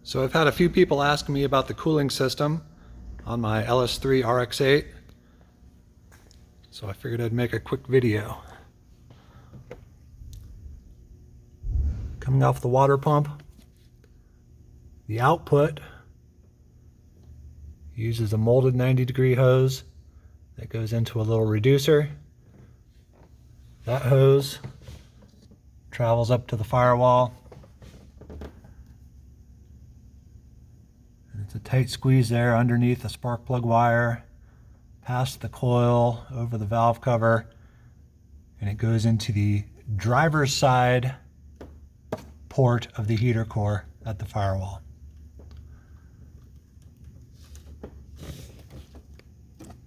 So I've had a few people ask me about the cooling system on my LS3 RX8. So I figured I'd make a quick video. Coming off the water pump, the output uses a molded 90-degree hose that goes into a little reducer. That hose travels up to the firewall. And it's a tight squeeze there underneath the spark plug wire, past the coil, over the valve cover, and it goes into the driver's side port of the heater core at the firewall.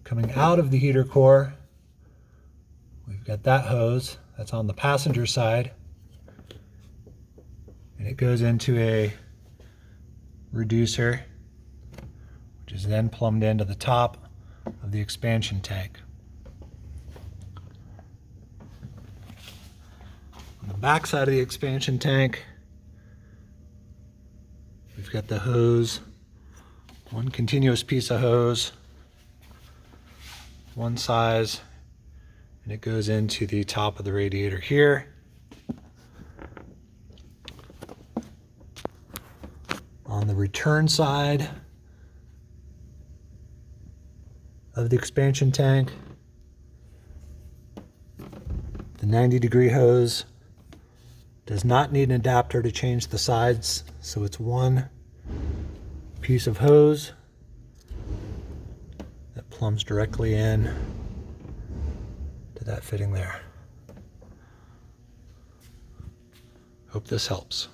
Coming out of the heater core, we've got that hose that's on the passenger side, and it goes into a reducer, which is then plumbed into the top of the expansion tank. On the back side of the expansion tank, we've got the hose, one continuous piece of hose, one size, and it goes into the top of the radiator here. On the return side of the expansion tank, the 90-degree hose does not need an adapter to change the sides, so it's one piece of hose that plumbs directly in to that fitting there. Hope this helps.